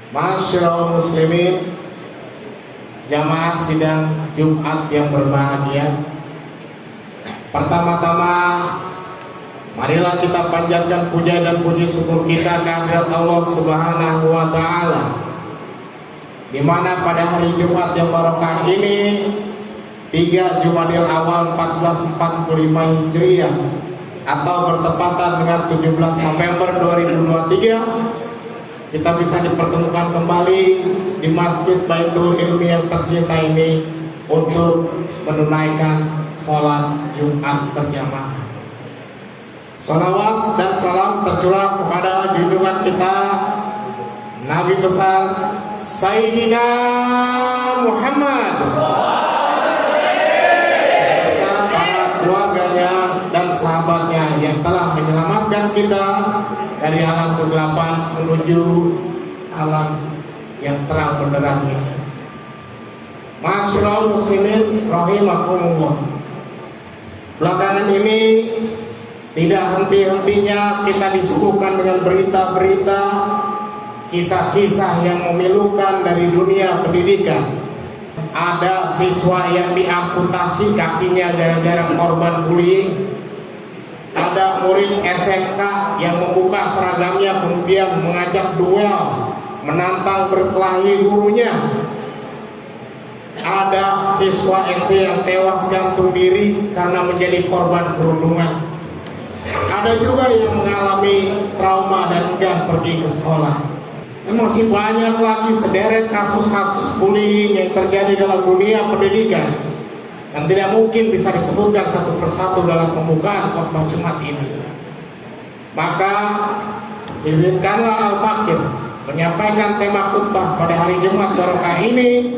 Masyaallah muslimin, jamaah sidang Jumat yang berbahagia. Pertama-tama, marilah kita panjatkan puja dan puji syukur kita kehadirat Allah Subhanahu wa Ta'ala, di mana pada hari Jumat yang barokah ini 3 Jumadil Awal 1445 Hijriah atau bertepatan dengan 17 November 2023, kita bisa dipertemukan kembali di Masjid Baitul Ilmi yang tercinta ini untuk menunaikan sholat Jumat berjamaah. Sholawat dan salam tercurah kepada junjungan kita Nabi besar Sayyidina Muhammad serta para keluarganya dan sahabatnya yang telah menyelamatkan kita dari alam kegelapan menuju alam yang terang benderang ini. Masyaallah muslimin rahimakumullah. Belakangan ini tidak henti-hentinya kita disuguhkan dengan berita-berita, kisah-kisah yang memilukan dari dunia pendidikan. Ada siswa yang diamputasi kakinya gara-gara korban bullying. Ada murid SMK yang membuka seragamnya kemudian mengajak duel, menantang berkelahi gurunya. Ada siswa SD yang tewas gantung diri karena menjadi korban perundungan. Ada juga yang mengalami trauma dan enggan pergi ke sekolah. Dan masih banyak lagi sederet kasus-kasus bullying yang terjadi dalam dunia pendidikan, dan tidak mungkin bisa disebutkan satu persatu dalam pembukaan khotbah Jumat ini. Maka izinkanlah Al-Fakir menyampaikan tema khutbah pada hari Jumat barokah ini,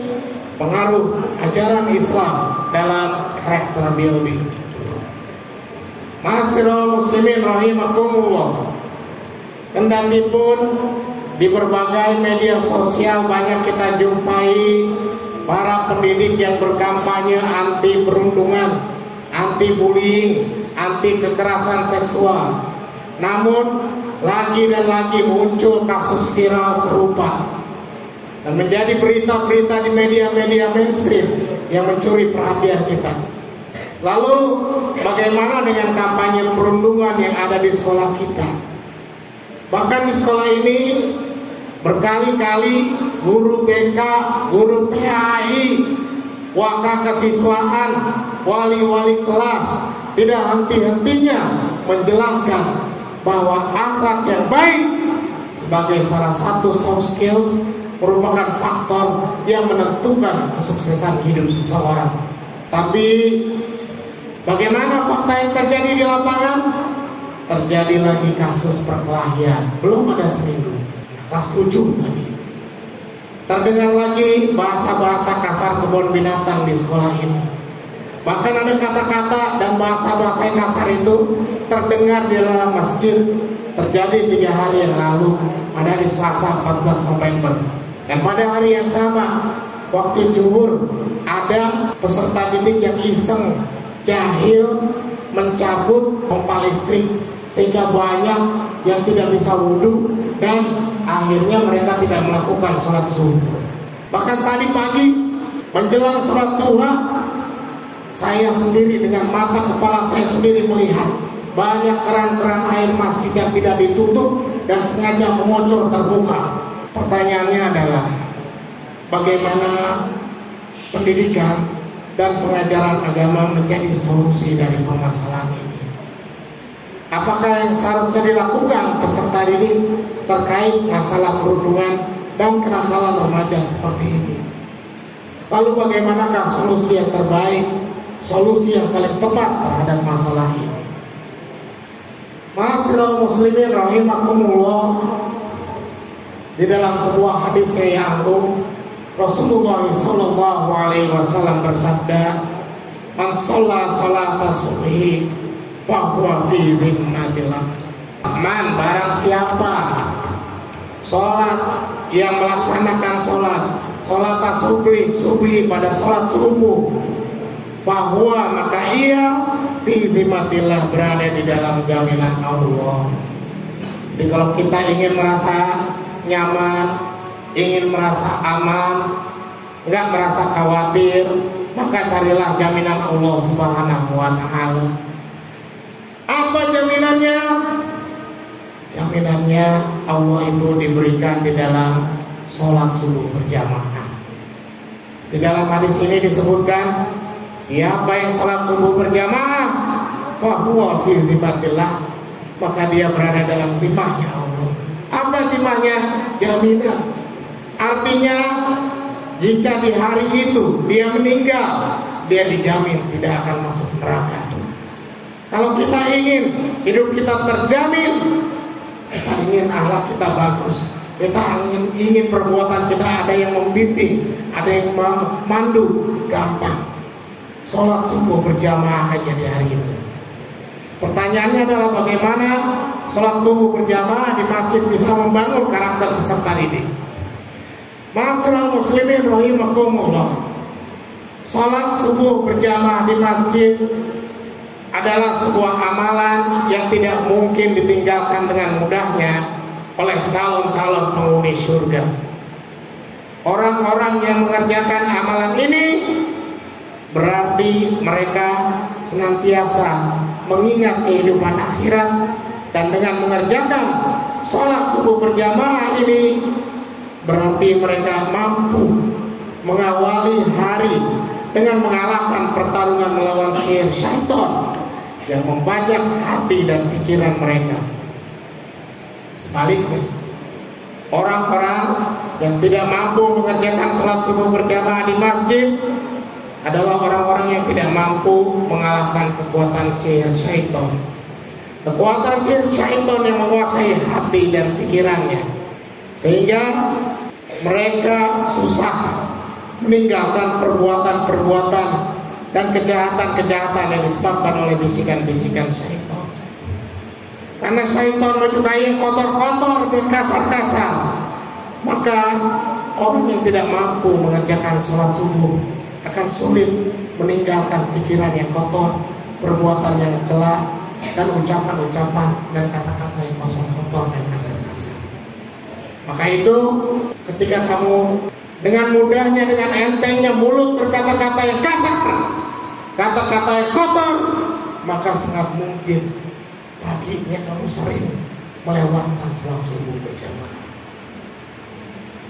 pengaruh ajaran Islam dalam karakter building. Masyaallah muslimin rahimakumullah. Kendati pun di berbagai media sosial banyak kita jumpai para pendidik yang berkampanye anti perundungan, anti bullying, anti kekerasan seksual. Namun lagi dan lagi muncul kasus viral serupa dan menjadi berita-berita di media-media mainstream yang mencuri perhatian kita. Lalu bagaimana dengan kampanye perundungan yang ada di sekolah kita? Bahkan di sekolah ini berkali-kali guru BK, guru PAI, wakil kesiswaan, wali-wali kelas tidak henti-hentinya menjelaskan bahwa akhlak yang baik sebagai salah satu soft skills merupakan faktor yang menentukan kesuksesan hidup seseorang. Tapi bagaimana fakta yang terjadi di lapangan? Terjadi lagi kasus perkelahian, belum ada seminggu, kelas 7 lagi. Terdengar lagi bahasa-bahasa kasar kebun binatang di sekolah ini. Bahkan ada kata-kata dan bahasa-bahasa kasar itu terdengar di dalam masjid. Terjadi 3 hari yang lalu, pada hari Selasa 14 November. Dan pada hari yang sama, waktu zuhur, ada peserta didik yang iseng, jahil, mencabut pompa listrik, sehingga banyak yang tidak bisa wudhu dan akhirnya mereka tidak melakukan sholat subuh. Bahkan tadi pagi menjelang sholat duha, saya sendiri dengan mata kepala saya sendiri melihat banyak keran-keran air masjid yang tidak ditutup dan sengaja mengocor terbuka. Pertanyaannya adalah bagaimana pendidikan dan pengajaran agama menjadi solusi dari permasalahan ini? Apakah yang seharusnya dilakukan peserta didik terkait masalah perundungan dan kenakalan remaja seperti ini? Lalu bagaimanakah solusi yang terbaik, solusi yang paling tepat terhadap masalah ini? Masyaallah muslimin rahimakumullah. Di dalam sebuah hadis yang agung, Rasulullah sallallahu alaihi wasallam bersabda, "Man shalla salata subhi fa huwa fi dhimmatillah." Man, barang siapa sholat yang melaksanakan sholat subuh pada sholat subuh, bahwa maka ia fi dhimmatillah, berada di dalam jaminan Allah. Jadi kalau kita ingin merasa nyaman, ingin merasa aman, enggak merasa khawatir, maka carilah jaminan Allah Subhanahu wa Ta'ala. Apa jaminannya? Jaminannya Allah itu diberikan di dalam sholat subuh berjamaah. Di dalam hadis ini disebutkan, siapa yang sholat subuh berjamaah, fahuwa fi dzimmatillah, maka dia berada dalam zimmahnya Allah. Apa zimmahnya? Jaminan. Artinya jika di hari itu dia meninggal, dia dijamin tidak akan masuk neraka. Kalau kita ingin hidup kita terjamin, kita ingin akhlak kita bagus, kita ingin perbuatan kita ada yang membimbing, ada yang memandu, gampang. Sholat subuh berjamaah aja di hari itu. Pertanyaannya adalah bagaimana sholat subuh berjamaah di masjid bisa membangun karakter peserta didik. Masyaallah muslimin rahimakumullah. Sholat subuh berjamaah di masjid adalah sebuah amalan yang tidak mungkin ditinggalkan dengan mudahnya oleh calon-calon penghuni surga. Orang-orang yang mengerjakan amalan ini berarti mereka senantiasa mengingat kehidupan akhirat, dan dengan mengerjakan sholat subuh berjamaah ini berarti mereka mampu mengawali hari dengan mengalahkan pertarungan melawan sihir syaitan yang membajak hati dan pikiran mereka. Sebaliknya, orang-orang yang tidak mampu mengerjakan sholat subuh berjamaah di masjid adalah orang-orang yang tidak mampu mengalahkan kekuatan sihir syaitan. Kekuatan sihir syaitan yang menguasai hati dan pikirannya, sehingga mereka susah meninggalkan perbuatan-perbuatan dan kejahatan-kejahatan yang disebabkan oleh bisikan-bisikan syaitan. Karena syaitan menyukai yang kotor-kotor dan kasar-kasar, maka orang yang tidak mampu mengerjakan sholat subuh akan sulit meninggalkan pikiran yang kotor, perbuatan yang celak, dan ucapan-ucapan dan kata-kata yang kotor dan kasar-kasar. Maka itu ketika kamu dengan mudahnya, dengan entengnya mulut berkata-kata yang kasar, kata-kata yang kotor, maka sangat mungkin paginya kamu sering melewatkan sholat subuh berjamaah.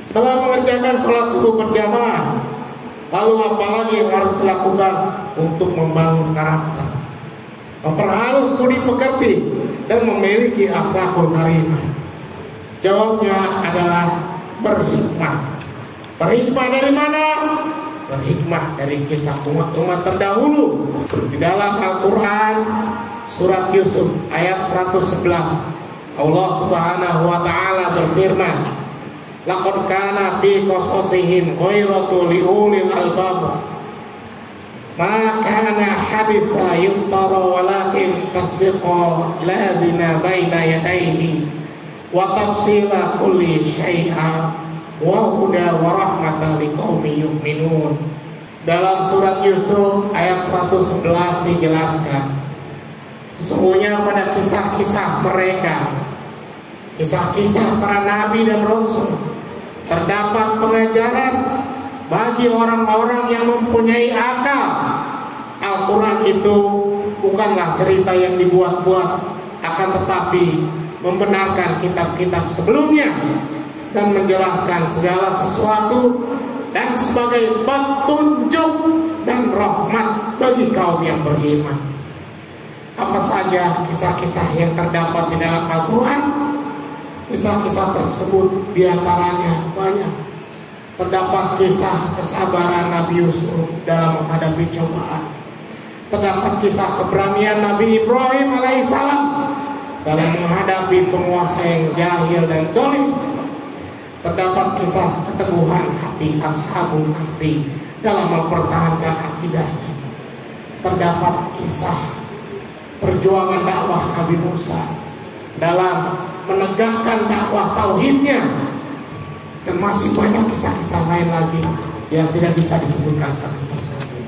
Setelah mengerjakan sholat subuh berjamaah, lalu apalagi yang harus dilakukan untuk membangun karakter, memperhalus budi pekerti, dan memiliki akhlakul karimah? Jawabnya adalah berhikmah. Berhikmah dari mana? Berhikmah dari kisah umat-umat terdahulu. Di dalam Al-Quran surat Yusuf ayat 111, Allah Subhanahu wa Ta'ala berfirman, laqad kana fi qasasihim ghairatu liulil albab ma kana haditha yuftara walakin tasdiqa ladina baina yadayhi wa tafsila kulli syai'a wa huda wa rahmatan liqaumin yu'minun. Dalam surat Yusuf ayat 111 dijelaskan, sesungguhnya pada kisah-kisah mereka, kisah-kisah para nabi dan rasul, terdapat pengajaran bagi orang-orang yang mempunyai akal. Al-Quran itu bukanlah cerita yang dibuat-buat, akan tetapi membenarkan kitab-kitab sebelumnya dan menjelaskan segala sesuatu dan sebagai petunjuk dan rahmat bagi kaum yang beriman. Apa saja kisah-kisah yang terdapat di dalam Al-Quran? Kisah-kisah tersebut diantaranya banyak. Terdapat kisah kesabaran Nabi Yusuf dalam menghadapi cobaan. Terdapat kisah keberanian Nabi Ibrahim alaihissalam dalam menghadapi penguasa yang jahil dan zalim. Terdapat kisah keteguhan hati Ashabul Kahfi dalam mempertahankan akidahnya. Terdapat kisah perjuangan dakwah Nabi Musa dalam menegakkan dakwah tauhidnya, dan masih banyak kisah-kisah lain lagi yang tidak bisa disebutkan satu persatu.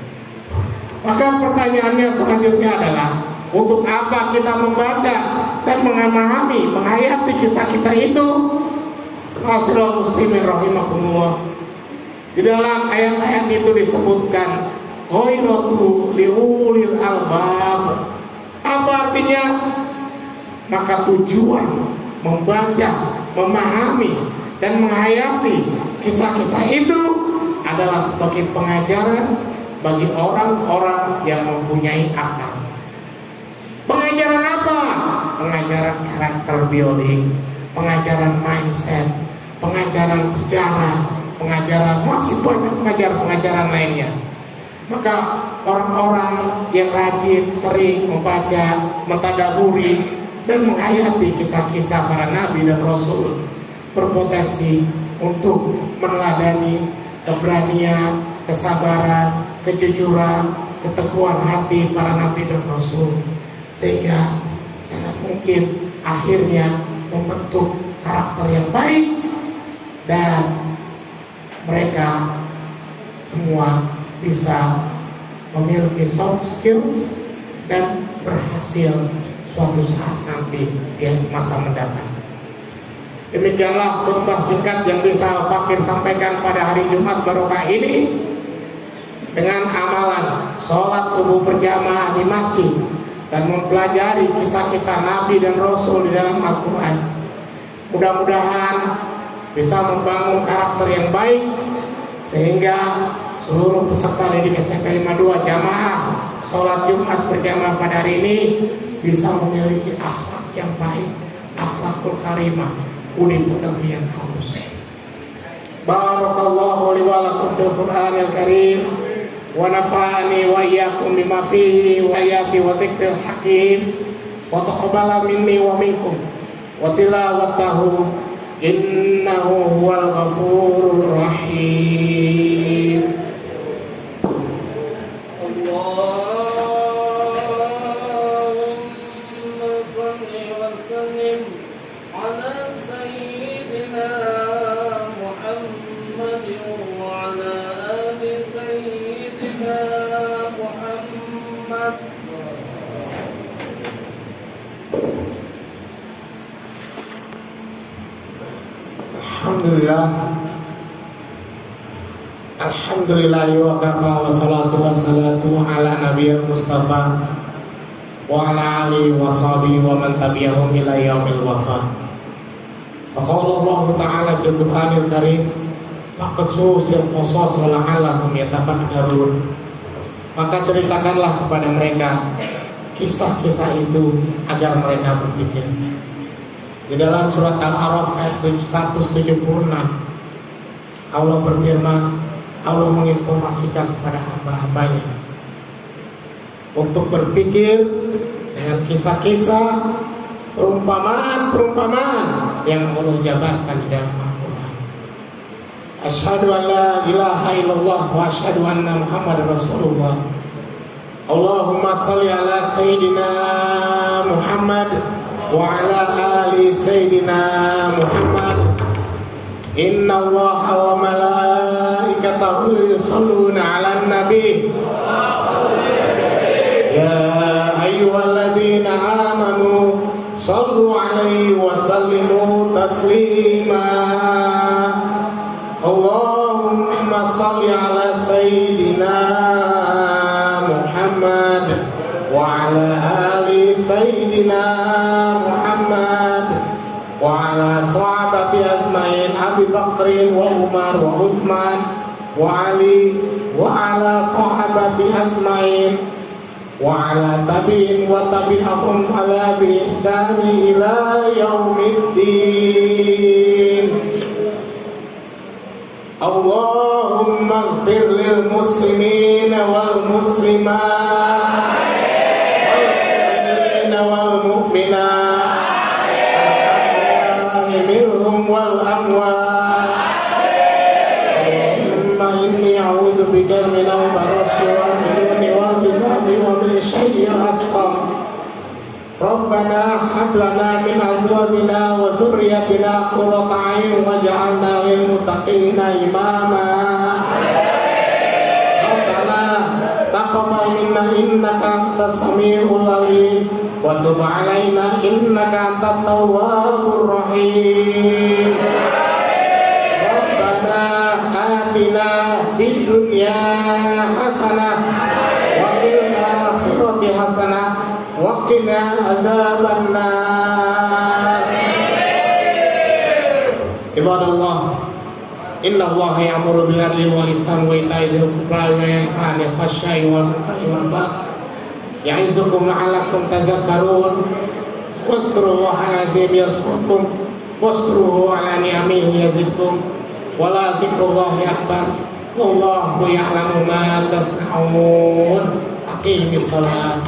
Maka pertanyaannya selanjutnya adalah, untuk apa kita membaca dan memahami, menghayati kisah-kisah itu? Masyaallah muslimin rahimakumullah. Di dalam ayat-ayat itu disebutkan ghairatu liulil albab. Apa artinya? Maka tujuan membaca, memahami dan menghayati kisah-kisah itu adalah sebagai pengajaran bagi orang-orang yang mempunyai akal. Pengajaran apa? Pengajaran karakter building, pengajaran mindset, pengajaran sejarah, pengajaran masih banyak pengajaran lainnya. Maka orang-orang yang rajin sering membaca, mentadaburi dan menghayati kisah-kisah para nabi dan rasul berpotensi untuk meneladani keberanian, kesabaran, kejujuran, keteguhan hati para nabi dan rasul, sehingga sangat mungkin akhirnya membentuk karakter yang baik dan mereka semua bisa memiliki soft skills dan berhasil suatu saat nanti di masa mendatang. Demikianlah khutbah singkat yang bisa Fakir sampaikan pada hari Jumat Barokah ini, dengan amalan sholat subuh berjamaah di masjid dan mempelajari kisah-kisah Nabi dan Rasul di dalam Al-Quran. Mudah-mudahan bisa membangun karakter yang baik sehingga seluruh peserta didik SMP 52 jamaah sholat Jumat berjamaah pada hari ini bisa memiliki akhlak yang baik, akhlakul karimah, budi pekerti yang halus. Barakallahu li wa lakum fil Qur'anil Karim wa nafa'ani wa iyyakum bima fihi wa ayati wa zikril hakim wa taqabbala minni wa minkum wa tilawatahu innahu huwal ghafurur rahim. Alhamdulillah wa kafa wa salatu wa salatu ala nabiyil mustafa wa ala alihi wa sahbihi wa man tabi'ahum ila yaumil wafa. Wa qala Allah ta'ala fil Qur'anil Karim faqsusil qasas la'allahum yatafakkarun. Maka ceritakanlah kepada mereka kisah-kisah itu agar mereka berpikir. Di dalam surat Al-A'raf ayat 176 Allah berfirman, Allah menginformasikan kepada hamba-hambanya untuk berpikir dengan kisah-kisah, perumpamaan-perumpamaan yang Allah jabarkan di dalam Al-Quran. Asyhadu an la ilaha illallah wa asyhadu anna Muhammadar Rasulullah. Allahumma shalli ala Sayyidina Muhammad wa ala ali Sayyidina Muhammad. Inna Allah wa malaikatahu yusholluna 'alan nabi. Ya ayyuhalladzina amanu shallu 'alaihi wa sallimu taslima. Allahumma shalli 'ala Sayyidina Muhammad wa 'ala ali Sayyidina Muhammad wa 'ala sahabati ajmain Abi Bakrin wa Umar wa Uthman wa Ali wa 'ala sahabati ajmain wa 'ala tabi'in wa tabi'ahum ala bi ihsani ila yaumiddin. Allahumma ighfir lil muslimin wal muslimat wal mu'minina wal mu'minat minhum wal amwat. Allahumma inni a'udzu bika min al-barasi wal jununi wal juzami wa min syarri al-asqam. Rabbana hab lana min azwajina wa dzurriyyatina qurrata a'yun waj'alna lil muttaqina imama. Rabbana taqabbal minna innaka antas samiul alim wa tub 'alaina innaka antat tawwabur rahim. atina fid dunya hasanah wa fil akhirati hasanah wa qina adzabannar. Ibadallah, inna Allah ya'muru bil adli wal ihsani wa ita'i dzil qurba wa yanha 'anil fahsya'i wal munkari wal baghi ya'izukum la'allakum tadhakkarun. Wazkurullaha azim yazkurkum wazkuruhu ala ni'amihi yazidkum wa la dzikrullahi akbar wallahu ya'lamu ma tasna'un. Aqimis shalah.